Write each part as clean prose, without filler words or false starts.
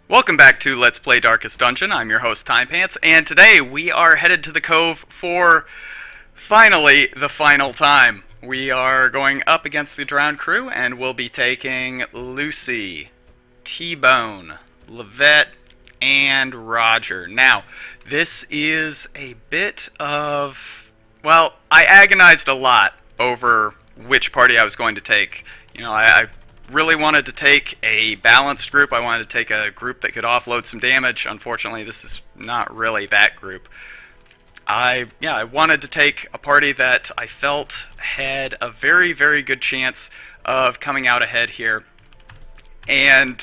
Welcome back to Let's Play Darkest Dungeon. I'm your host, Timepants, and today we are headed to the Cove for, finally, the final time. We are going up against the Drowned crew, and we'll be taking Lucy, T-Bone, Levette, and Roger. Now, this is a bit of... well, I agonized a lot over which party I was going to take. You know, I really wanted to take a balanced group. I wanted to take a group that could offload some damage. Unfortunately, this is not really that group. I wanted to take a party that I felt had a very, very good chance of coming out ahead here. And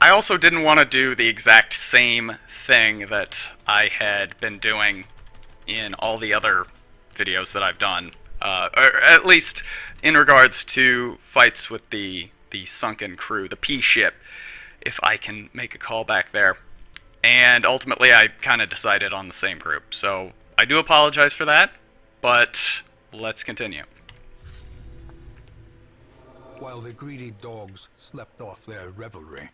I also didn't want to do the exact same thing that I had been doing in all the other videos that I've done. Or at least in regards to fights with the sunken crew, the P-ship, if I can make a call back there. And ultimately I kind of decided on the same group. So I do apologize for that, but let's continue. While the greedy dogs slept off their revelry,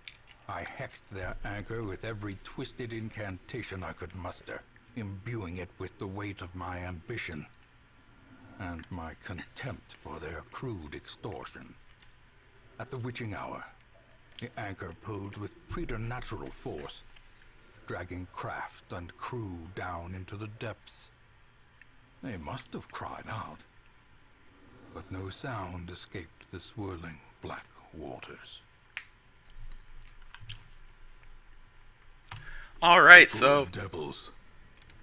I hexed their anchor with every twisted incantation I could muster, imbuing it with the weight of my ambition and my contempt for their crude extortion. At the witching hour, the anchor pulled with preternatural force, dragging craft and crew down into the depths. They must have cried out, but no sound escaped the swirling black waters. Alright, so... devils,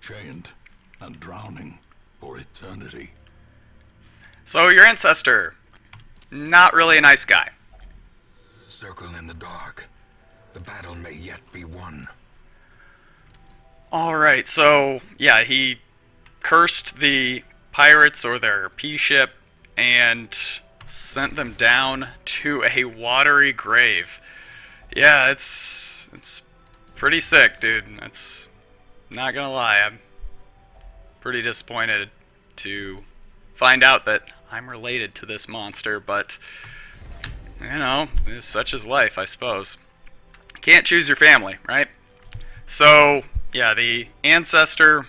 chained and drowning for eternity. So your ancestor, not really a nice guy. Circle in the dark. The battle may yet be won. Alright, so, yeah, he cursed the pirates or their P-ship and sent them down to a watery grave. Yeah, it's pretty sick, dude. That's not gonna lie. I'm pretty disappointed to find out that I'm related to this monster, but, you know, such is life, I suppose. Can't choose your family, right? So, yeah, the ancestor,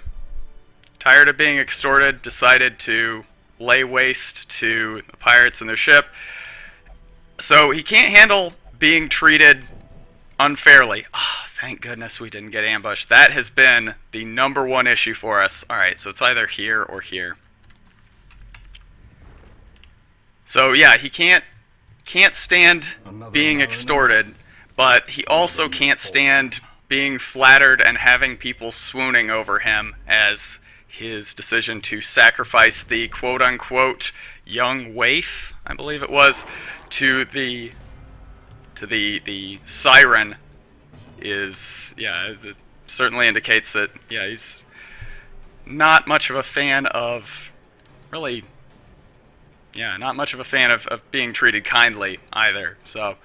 tired of being extorted, decided to lay waste to the pirates and their ship. So he can't handle being treated unfairly. Ah, thank goodness we didn't get ambushed. That has been the #1 issue for us. Alright, so it's either here or here. So yeah, he can't stand being extorted, but he also can't stand being flattered and having people swooning over him, as his decision to sacrifice the quote-unquote young waif, I believe it was, to the siren is, yeah, it certainly indicates that, yeah, he's not much of a fan of, really, yeah, not much of a fan of being treated kindly either. So,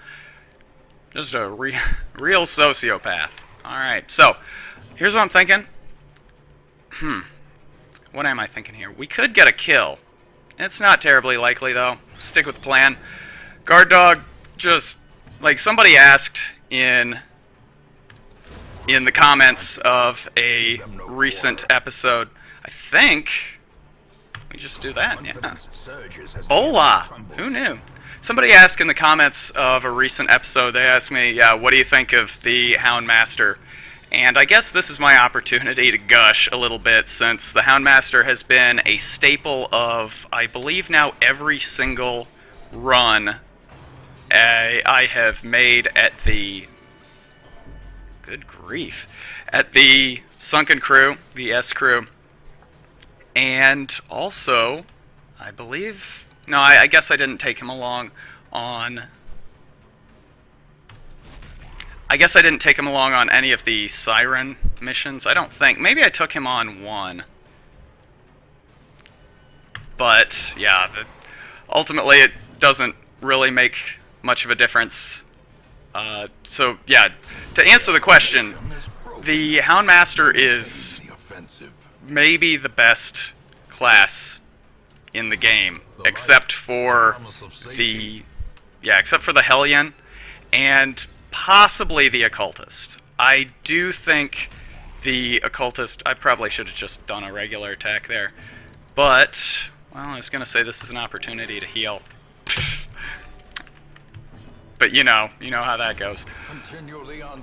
just a real sociopath. Alright, so, here's what I'm thinking. What am I thinking here? We could get a kill. It's not terribly likely, though. Stick with the plan. Guard dog, just, like, somebody asked in the comments of a recent episode, I think we just do that, yeah. Hola! Who knew? Somebody asked in the comments of a recent episode, they asked me, yeah, what do you think of the Houndmaster? And I guess this is my opportunity to gush a little bit, since the Houndmaster has been a staple of, I believe now, every single run I have made at the... good grief. At the Sunken Crew, the S Crew. And also, I believe... no, I guess I didn't take him along on... I guess I didn't take him along on any of the Siren missions. I don't think. Maybe I took him on one. But, yeah, ultimately it doesn't really make much of a difference. So, yeah, to answer the question, the Houndmaster is maybe the best class in the game, except for the Hellion. And possibly the Occultist. I do think the Occultist... I probably should have just done a regular attack there. But, well, I was going to say this is an opportunity to heal. But you know how that goes.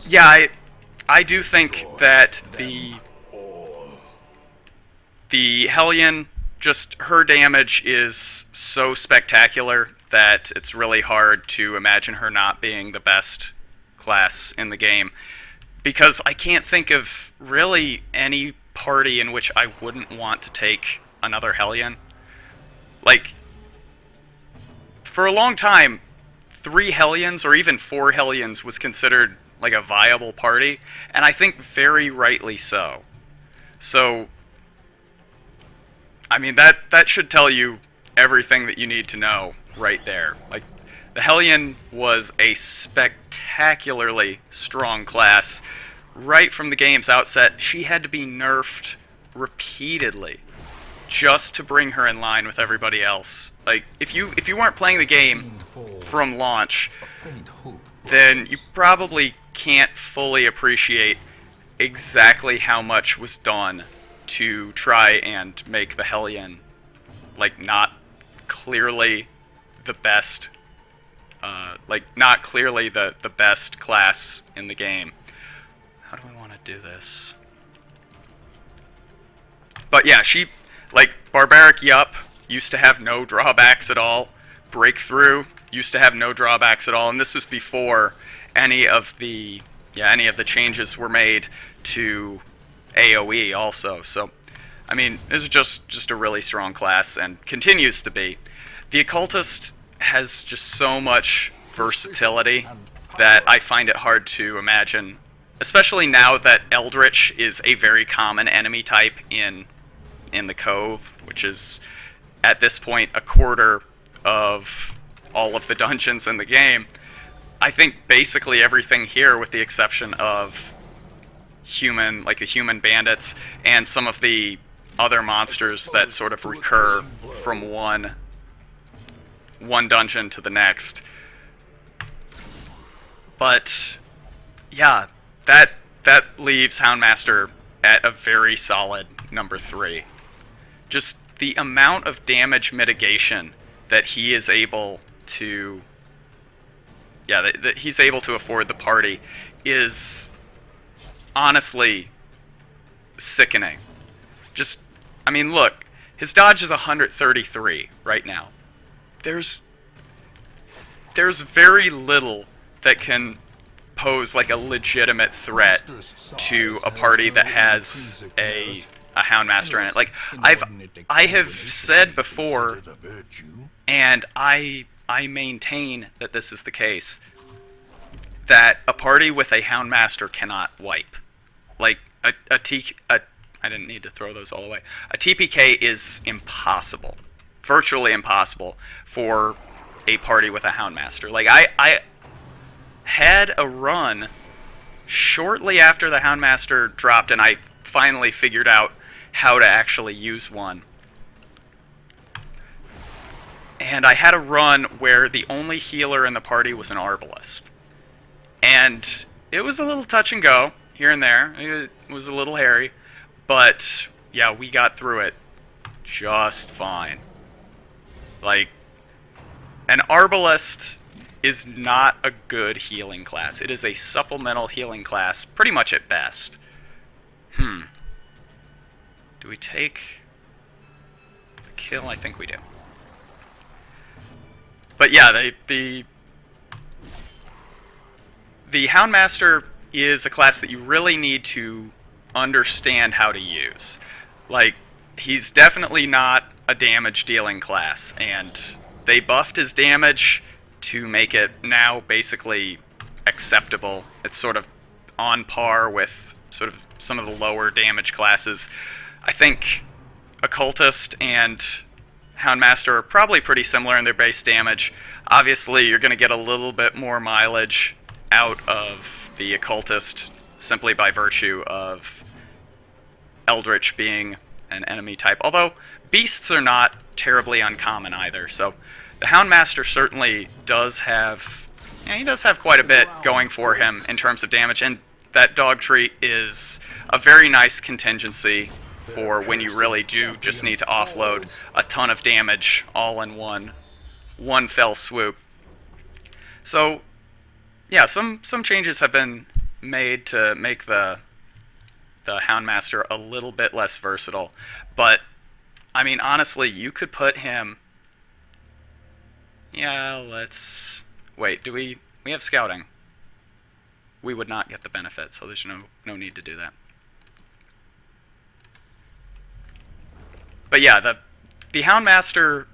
Yeah, I do think that the Hellion, just her damage is so spectacular that it's really hard to imagine her not being the best class in the game. Because I can't think of really any party in which I wouldn't want to take another Hellion. Like, for a long time, 3 Hellions or even 4 Hellions was considered like a viable party, and I think very rightly so. So, I mean, that should tell you everything that you need to know right there. Like, the Hellion was a spectacularly strong class. Right from the game's outset, she had to be nerfed repeatedly just to bring her in line with everybody else. Like, if you weren't playing the game from launch, then you probably can't fully appreciate exactly how much was done to try and make the Hellion, like, not clearly the best, not clearly the best class in the game. How do I want to do this? But yeah, she, like, Barbaric Yup used to have no drawbacks at all. Breakthrough used to have no drawbacks at all, and this was before any of the changes were made to AoE also. So, I mean, this is just a really strong class and continues to be. The Occultist has just so much versatility that I find it hard to imagine, especially now that Eldritch is a very common enemy type in the Cove, which is at this point a quarter of all of the dungeons in the game. I think basically everything here, with the exception of the human bandits and some of the other monsters that sort of recur from one dungeon to the next. But yeah, that leaves Houndmaster at a very solid number 3. Just the amount of damage mitigation that he is able to, that he's able to afford the party is honestly sickening. Just, I mean, look, his dodge is 133 right now. There's very little that can pose like a legitimate threat to a party that has a Houndmaster in it. Like, I have said before, and I maintain that this is the case, that a party with a Houndmaster cannot wipe. Like, I didn't need to throw those all away. A TPK is impossible. Virtually impossible for a party with a Houndmaster. Like, I had a run shortly after the Houndmaster dropped, and I finally figured out how to actually use one. And I had a run where the only healer in the party was an Arbalist. And it was a little touch and go, here and there. It was a little hairy. But, yeah, we got through it just fine. Like, an Arbalist is not a good healing class. It is a supplemental healing class, pretty much at best. Do we take the kill? I think we do. But yeah, the Houndmaster is a class that you really need to understand how to use. Like, he's definitely not a damage-dealing class, and they buffed his damage to make it now basically acceptable. It's sort of on par with sort of some of the lower damage classes. I think Occultist and Houndmaster are probably pretty similar in their base damage. Obviously, you're going to get a little bit more mileage out of the Occultist simply by virtue of Eldritch being an enemy type. Although, beasts are not terribly uncommon either, so the Houndmaster certainly does have Yeah, he does have quite a bit going for him in terms of damage, and that dog treat is a very nice contingency for when you really do just need to offload a ton of damage all in one fell swoop. So, yeah, some changes have been made to make the Houndmaster a little bit less versatile, but I mean, honestly, you could put him. Yeah, let's wait. Do we have scouting? We would not get the benefit, so there's no need to do that. But yeah, the Houndmaster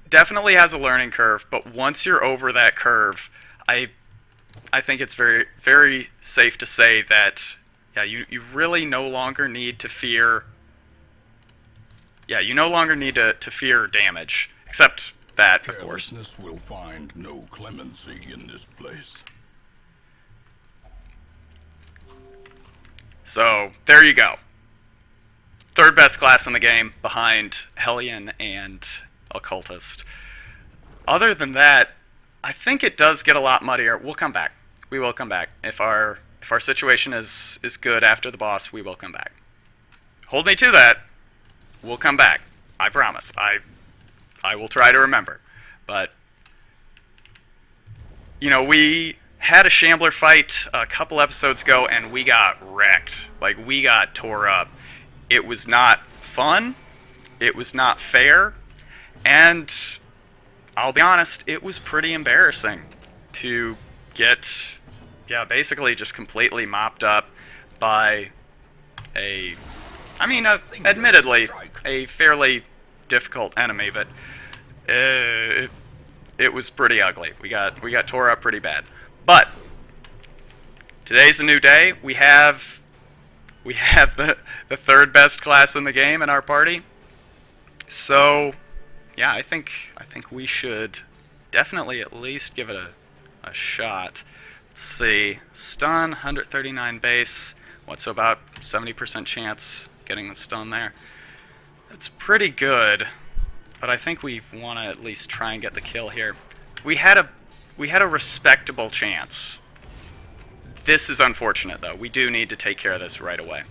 definitely has a learning curve, but once you're over that curve, I think it's very, very safe to say that, yeah, you really no longer need to fear. Yeah, you no longer need to fear damage, except that, of course. Carelessness will find no clemency in this place. So, there you go. Third best class in the game, behind Hellion and Occultist. Other than that, I think it does get a lot muddier. We'll come back. We will come back. If our situation is good after the boss, we will come back. Hold me to that. We'll come back. I promise. I will try to remember. But, you know, we had a Shambler fight a couple episodes ago, and we got wrecked. Like, we got tore up. It was not fun. It was not fair. And I'll be honest, it was pretty embarrassing to get, yeah, basically just completely mopped up by admittedly, a fairly difficult enemy, but it was pretty ugly. We got tore up pretty bad. But today's a new day. We have the third best class in the game in our party. So, yeah, I think we should definitely at least give it a shot. Let's see. Stun, 139 base. What's about 70% chance getting the stun there? That's pretty good, but I think we want to at least try and get the kill here. We had a respectable chance. This is unfortunate, though. We do need to take care of this right away.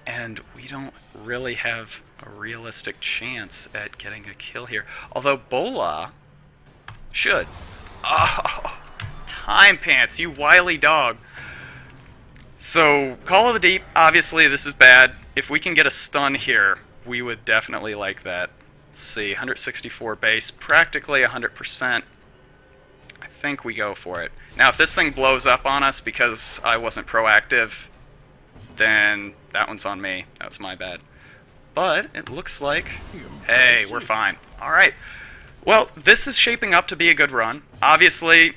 And we don't really have a realistic chance at getting a kill here. Although Bola should. Oh, Timepants, you wily dog. So, Call of the Deep, obviously this is bad. If we can get a stun here, we would definitely like that. Let's see, 164 base, practically 100%. I think we go for it. Now, if this thing blows up on us because I wasn't proactive, then that one's on me. That was my bad. But it looks like, hey, we're fine. Alright. Well, this is shaping up to be a good run. Obviously,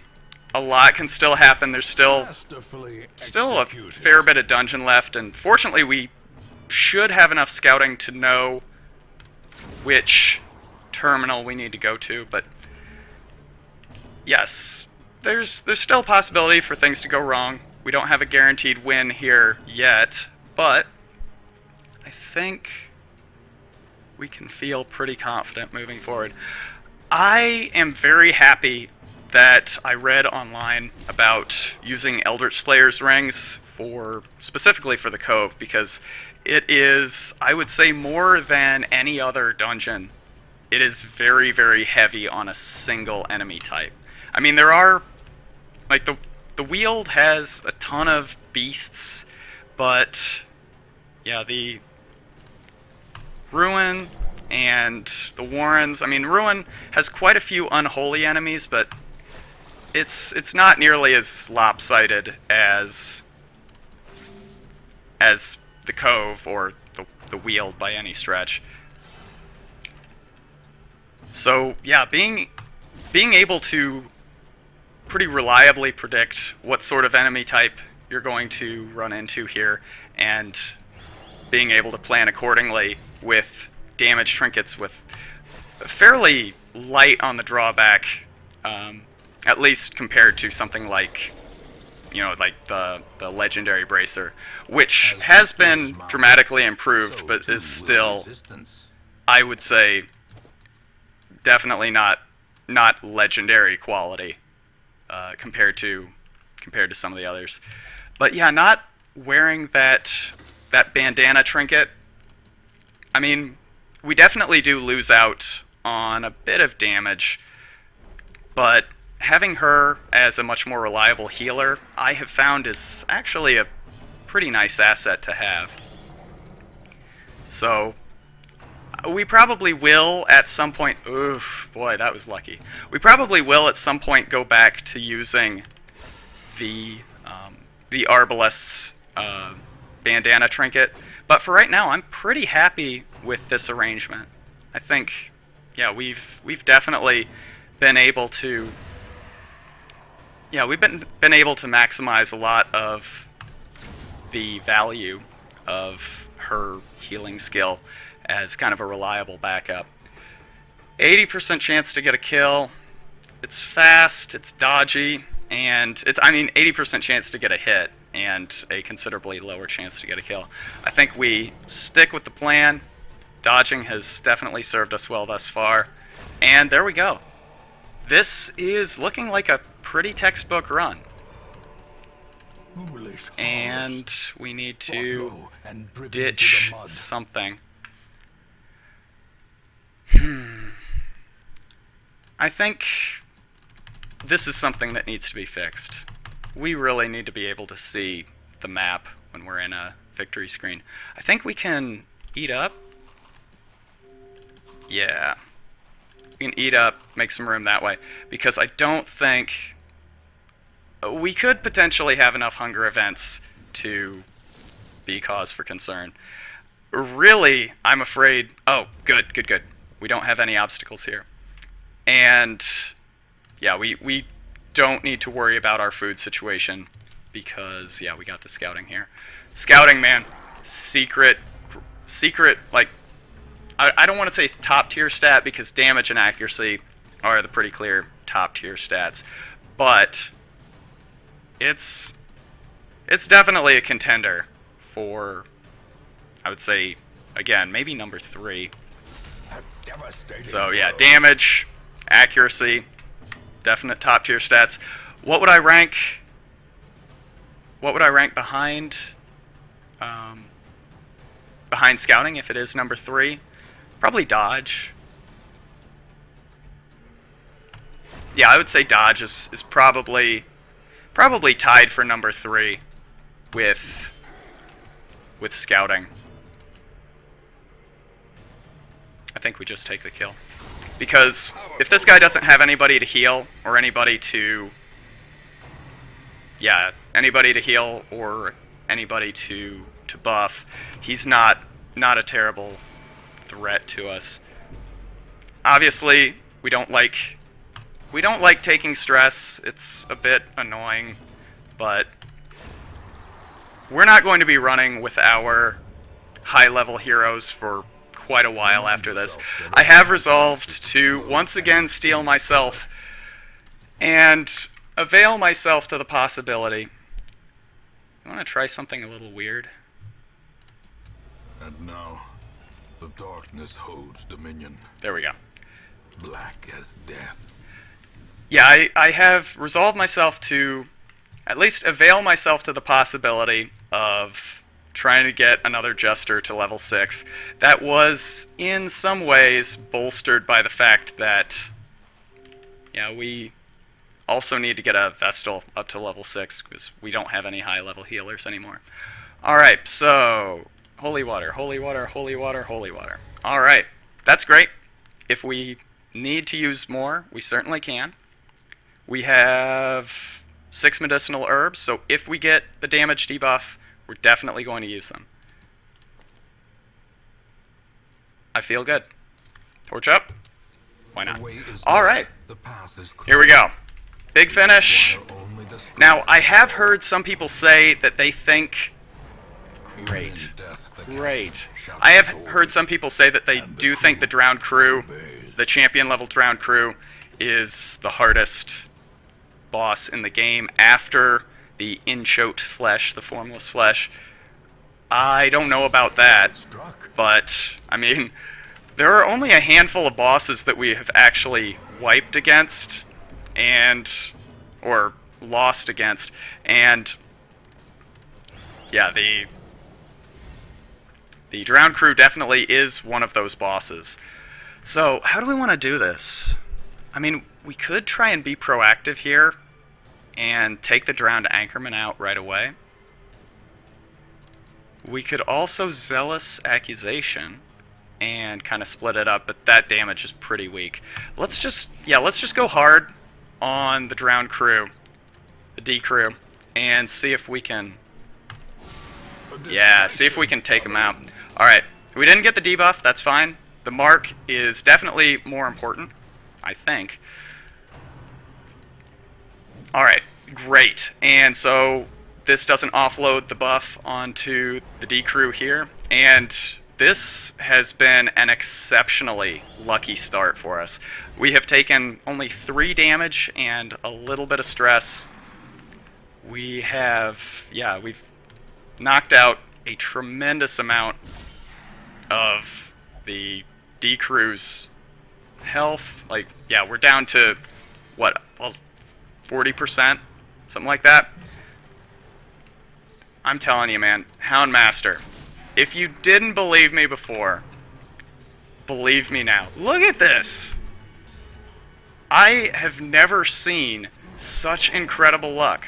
a lot can still happen. There's still a fair bit of dungeon left, and fortunately we should have enough scouting to know which terminal we need to go to, but yes, there's still a possibility for things to go wrong. We don't have a guaranteed win here yet, but I think we can feel pretty confident moving forward. I am very happy that I read online about using Eldritch Slayer's rings specifically for the Cove, because it is, I would say, more than any other dungeon, it is very, very heavy on a single enemy type. I mean, there are, like, the Weald has a ton of beasts, but yeah, the Ruin and the Warrens, I mean, Ruin has quite a few unholy enemies, but it's not nearly as lopsided as the Cove or the Weald by any stretch. So yeah, being able to pretty reliably predict what sort of enemy type you're going to run into here, and being able to plan accordingly with damage trinkets with fairly light on the drawback, at least compared to something like, you know, like the legendary bracer, which has been dramatically improved, but is still, I would say, definitely not not legendary quality compared to some of the others. But yeah, not wearing that bandana trinket. I mean, we definitely do lose out on a bit of damage, but having her as a much more reliable healer, I have found is actually a pretty nice asset to have. So we probably will at some point. Oof, boy, that was lucky. We probably will at some point go back to using the Arbalest's bandana trinket. But for right now, I'm pretty happy with this arrangement. I think, yeah, we've definitely been able to. Yeah, we've been able to maximize a lot of the value of her healing skill as kind of a reliable backup. 80% chance to get a kill. It's fast, it's dodgy, and 80% chance to get a hit and a considerably lower chance to get a kill. I think we stick with the plan. Dodging has definitely served us well thus far. And there we go. This is looking like a pretty textbook run. And we need to ditch something. I think this is something that needs to be fixed. We really need to be able to see the map when we're in a victory screen. I think we can eat up. Yeah. We can eat up, make some room that way. Because I don't think... We could potentially have enough hunger events to be cause for concern. Really, I'm afraid... Oh, good. We don't have any obstacles here. And, yeah, we don't need to worry about our food situation because, yeah, we got the scouting here. Scouting, man. Secret, like... I don't want to say top-tier stat because damage and accuracy are the pretty clear top-tier stats. But it's definitely a contender for, I would say, again, maybe number 3. So yeah, damage, accuracy, definite top-tier stats. What would I rank? What would I rank behind? Behind scouting if it is number 3? Probably dodge. Yeah, I would say dodge is probably tied for number 3 with scouting. I think we just take the kill. Because if this guy doesn't have anybody to heal or anybody to buff, he's not a terrible threat to us. Obviously, we don't like taking stress. It's a bit annoying, but we're not going to be running with our high-level heroes for quite a while after this. I have resolved to once again steel myself and avail myself to the possibility. I want to try something a little weird. And now, the darkness holds dominion. There we go. Black as death. Yeah, I have resolved myself to at least avail myself to the possibility of trying to get another Jester to level 6. That was, in some ways, bolstered by the fact that, yeah, we also need to get a Vestal up to level 6, because we don't have any high-level healers anymore. Alright, so... Holy water, holy water, holy water, holy water. Alright, that's great. If we need to use more, we certainly can. We have 6 medicinal herbs, so if we get the damage debuff, we're definitely going to use them. I feel good. Torch up. Why not? Alright. Here we go. Big finish. Now, I have heard some people say that they think... Great. I have heard some people say that they do think the Drowned Crew, the champion level Drowned Crew, is the hardest boss in the game after the Inchoate Flesh, the Formless Flesh. I don't know about that, but, I mean, there are only a handful of bosses that we have actually wiped against or lost against, and yeah, the Drowned Crew definitely is one of those bosses. So how do we want to do this? I mean, we could try and be proactive here and take the Drowned Anchorman out right away. We could also Zealous Accusation and kind of split it up, but that damage is pretty weak. Let's just go hard on the Drowned Crew, the D Crew, and see if we can take him out. Alright, we didn't get the debuff, that's fine. The mark is definitely more important, I think. Alright, great. And so this doesn't offload the buff onto the D Crew here, and this has been an exceptionally lucky start for us. We have taken only 3 damage and a little bit of stress. We've knocked out a tremendous amount of the D Crew's health. Like, yeah, we're down to, what, 40%? Something like that. I'm telling you, man, Houndmaster, if you didn't believe me before, believe me now. Look at this! I have never seen such incredible luck.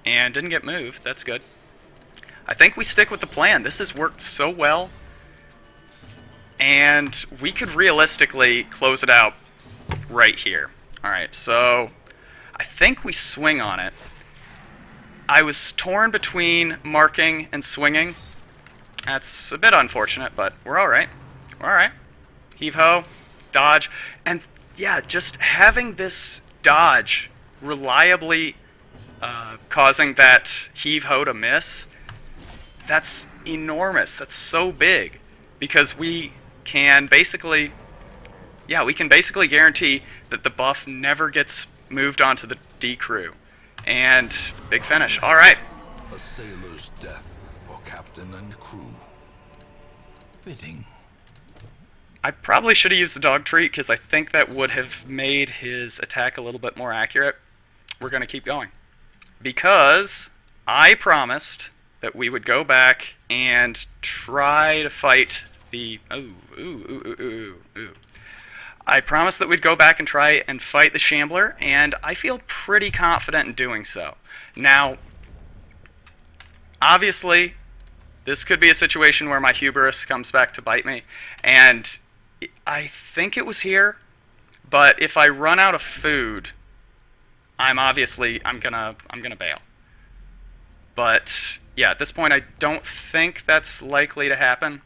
And didn't get moved, that's good. I think we stick with the plan. This has worked so well. And we could realistically close it out right here. Alright, so I think we swing on it. I was torn between marking and swinging. That's a bit unfortunate, but we're alright. We're alright. Heave-ho, dodge, and yeah, just having this dodge reliably causing that heave-ho to miss, that's enormous. That's so big, because we can basically guarantee that the buff never gets moved onto the D Crew. And big finish. Alright. A sailor's death for captain and crew. Fitting. I probably should have used the dog treat, because I think that would have made his attack a little bit more accurate. We're going to keep going, because I promised that we would go back and try to fight the... I promised that we'd go back and try and fight the Shambler, and I feel pretty confident in doing so. Now, obviously, this could be a situation where my hubris comes back to bite me, and I think it was here, but if I run out of food, I'm gonna bail. But yeah, at this point, I don't think that's likely to happen,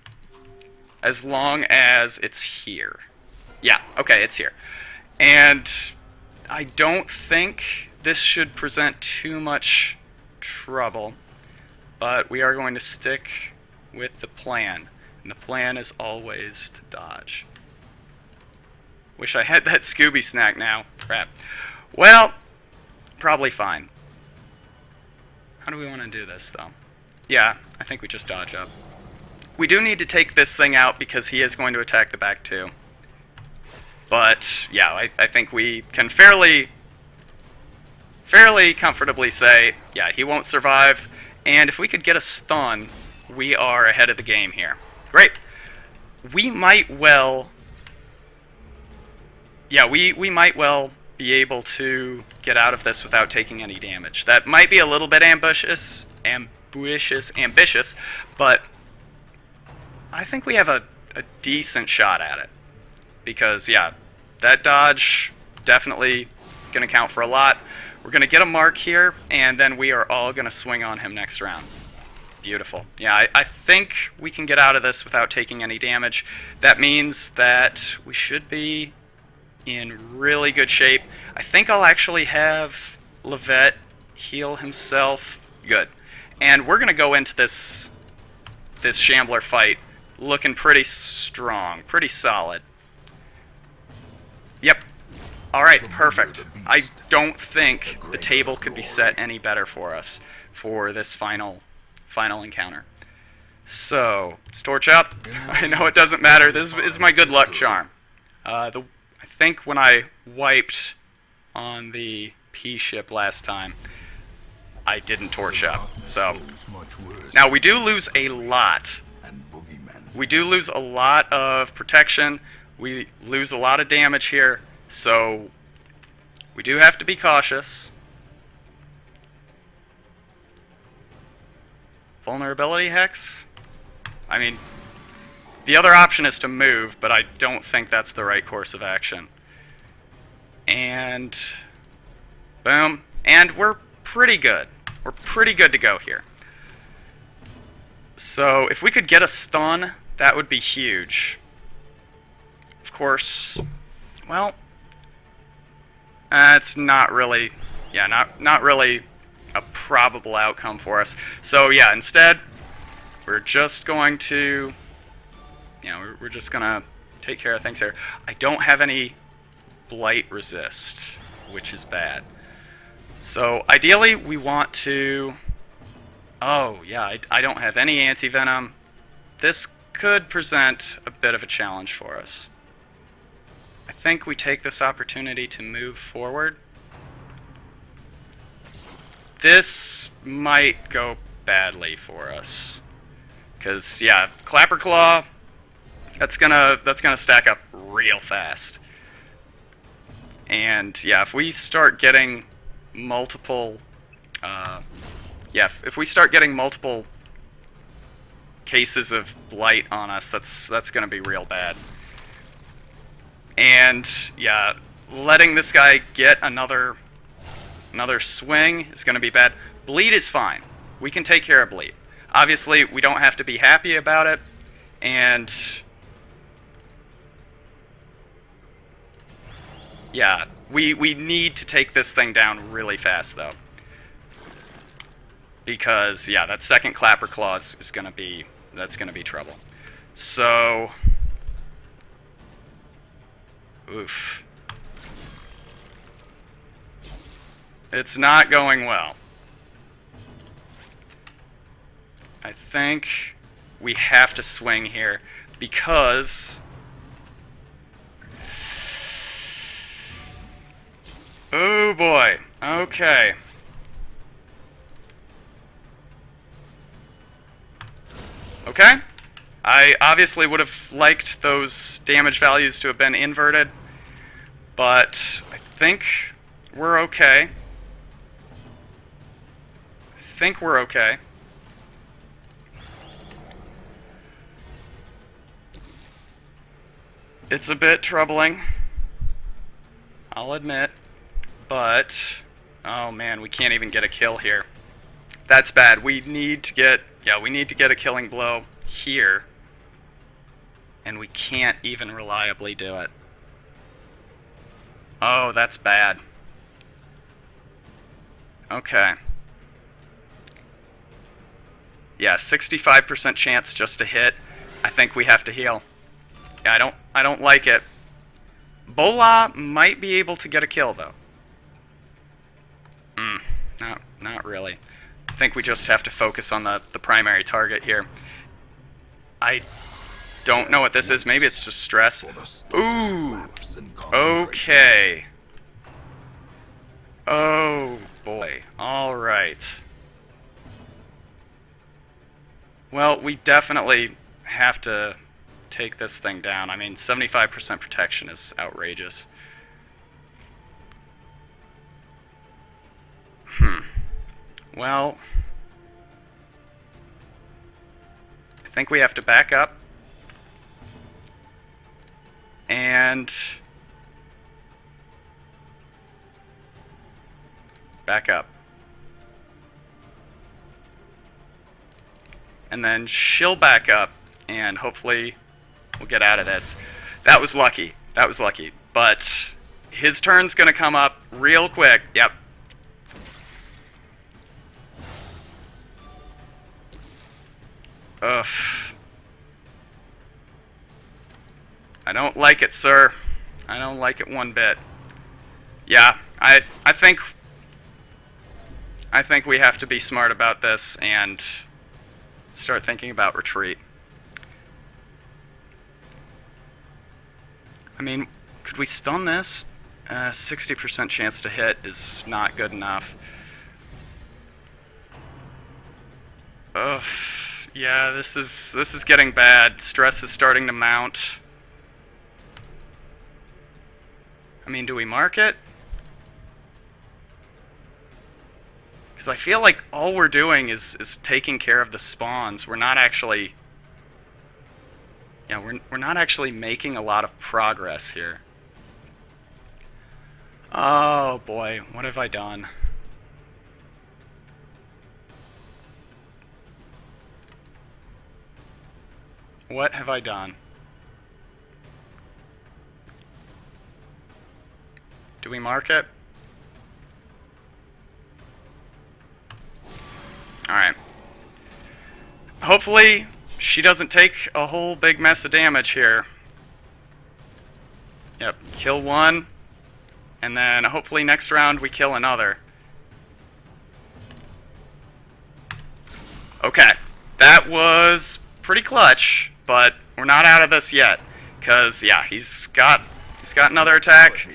as long as it's here. Yeah, okay, it's here. And I don't think this should present too much trouble, but we are going to stick with the plan. And the plan is always to dodge. Wish I had that Scooby snack now. Crap. Well, probably fine. How do we want to do this, though? Yeah, I think we just dodge up. We do need to take this thing out, because he is going to attack the back, too. But, yeah, I think we can fairly comfortably say, yeah, he won't survive. And if we could get a stun, we are ahead of the game here. Great. We might well... Yeah, we might well be able to get out of this without taking any damage. That might be a little bit ambitious, but I think we have a decent shot at it. Because, yeah, that dodge definitely going to count for a lot. We're going to get a mark here, and then we are all going to swing on him next round. Beautiful. Yeah, I think we can get out of this without taking any damage. That means that we should be in really good shape. I think I'll actually have Levette heal himself. Good. And we're going to go into this Shambler fight looking pretty strong, pretty solid. Yep. Alright, perfect. I don't think the table could be set any better for us for this final encounter. So, let's torch up. I know it doesn't matter. This is my good luck charm. I think when I wiped on the P ship last time, I didn't torch up. So now we do lose a lot. We do lose a lot of protection. We lose a lot of damage here. So we do have to be cautious. Vulnerability hex? I mean, the other option is to move, but I don't think that's the right course of action. And boom. And we're pretty good. We're pretty good to go here. So if we could get a stun, that would be huge. Of course, well, it's not really, yeah, not really a probable outcome for us. So yeah, instead, we're just going to, we're just gonna take care of things here. I don't have any blight resist, which is bad. So ideally, we want to. Oh yeah, I don't have any anti-venom. This could present a bit of a challenge for us. I think we take this opportunity to move forward. This might go badly for us, because yeah, Clapper Claw, that's gonna stack up real fast. And yeah, if we start getting multiple, if we start getting multiple cases of blight on us, that's gonna be real bad. And yeah, letting this guy get another swing is gonna be bad. Bleed is fine. We can take care of bleed. Obviously, we don't have to be happy about it, and yeah, we need to take this thing down really fast, though. Because, yeah, that second Clapper Claw is gonna be trouble. So, oof. It's not going well. I think we have to swing here because oh boy. Okay. Okay. I obviously would have liked those damage values to have been inverted, but I think we're okay. It's a bit troubling, I'll admit, but oh man, we can't even get a kill here. That's bad. We need to get a killing blow here, and we can't even reliably do it. Oh, that's bad. Okay. Yeah, 65% chance just to hit. I think we have to heal. Yeah, I don't like it. Bola might be able to get a kill though. Not really. I think we just have to focus on the primary target here. I don't know what this is. Maybe it's just stress. Ooh. Okay. Oh boy. All right. Well, we definitely have to take this thing down. I mean, 75% protection is outrageous. Well, I think we have to back up. And back up. And then she'll back up, and hopefully we'll get out of this. That was lucky. That was lucky. But his turn's gonna come up real quick. Yep. Ugh. I don't like it, sir. I don't like it one bit. Yeah, I think we have to be smart about this and start thinking about retreat. I mean, could we stun this? 60% chance to hit is not good enough. Ugh. Yeah, this is getting bad. Stress is starting to mount. I mean, do we mark it? Because I feel like all we're doing is taking care of the spawns. We're not actually... Yeah, we're not actually making a lot of progress here. Oh boy, what have I done? What have I done? Do we mark it? Alright. Hopefully, she doesn't take a whole big mess of damage here. Yep, kill one. And then hopefully next round we kill another. Okay. That was pretty clutch, but we're not out of this yet. Because, yeah, he's got another attack.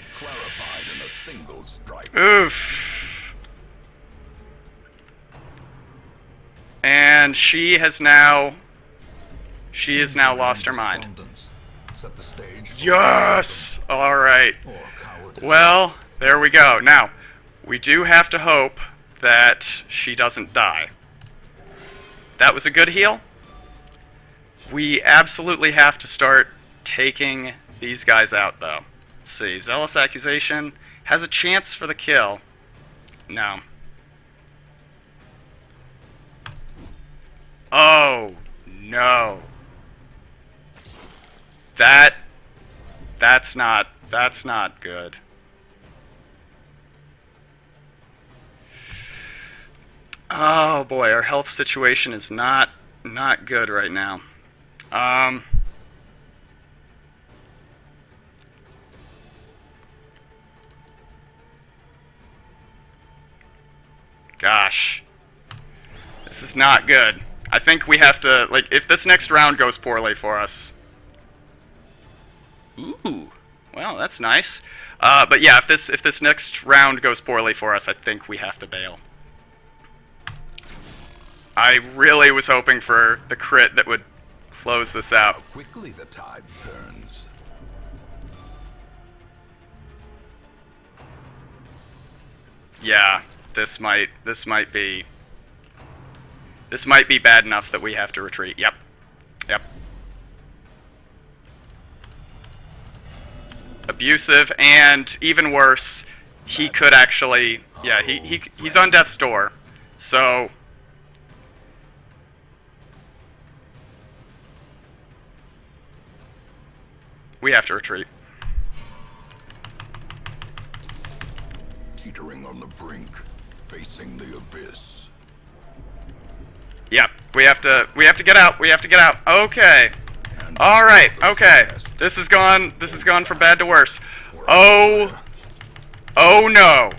Oof. And she has now lost her mind. Yes! Alright. Well, there we go. Now, we do have to hope that she doesn't die. That was a good heal. We absolutely have to start taking these guys out, though. Let's see. Zealous Accusation has a chance for the kill. No. Oh, no. That's not good. Oh boy, our health situation is not good right now. Gosh. This is not good. I think we have to, like, if this next round goes poorly for us. Ooh. Well, that's nice. But yeah, if this next round goes poorly for us, I think we have to bail. I really was hoping for the crit that would close this out. How quickly the tide turns. Yeah, this might be bad enough that we have to retreat. Yep. Yep. Abusive, and even worse, he could actually, yeah, he's on death's door. So we have to retreat. Teetering on the brink, facing the abyss. Yep, we have to get out. We have to get out. Okay. All right. Okay. This has gone from bad to worse. Oh no.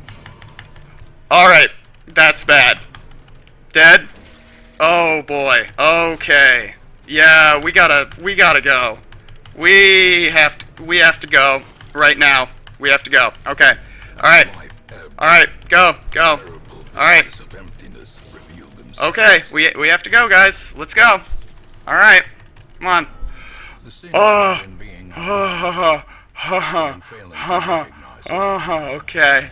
All right. That's bad. Dead? Oh boy. Okay. Yeah, we gotta go. We have to go right now. We have to go. Okay. All right. All right. Go. All right. Okay. We have to go, guys. Let's go. All right. Come on. Okay.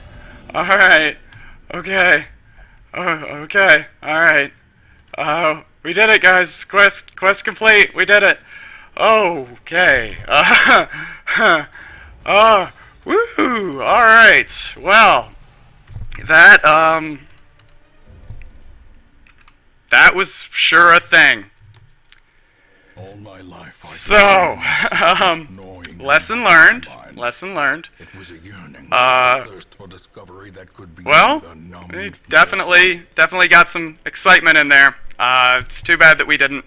All right. Okay. Okay. All right. We did it, guys. Quest complete. We did it. Okay. Woo. All right. Well, that was sure a thing. All my life So, lesson learned. Lesson learned. It was a yearning, a thirst for discovery that could be Well, the numbed we definitely got some excitement in there. It's too bad that we didn't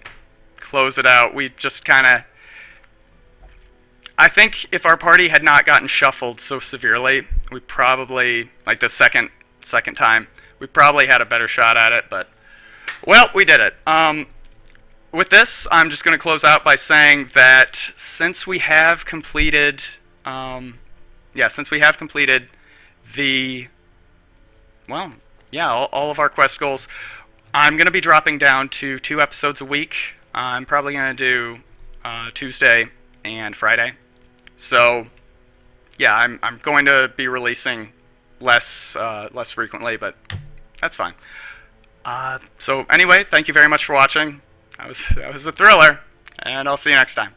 close it out. We just kind of... I think if our party had not gotten shuffled so severely, we probably, like the second time, we probably had a better shot at it, but... Well, we did it. With this, I'm just going to close out by saying that since we have completed yeah, since we have completed all of our quest goals, I'm going to be dropping down to 2 episodes a week. I'm probably going to do Tuesday and Friday. So, yeah, I'm going to be releasing less frequently, but that's fine. So anyway, thank you very much for watching. That was a thriller, and I'll see you next time.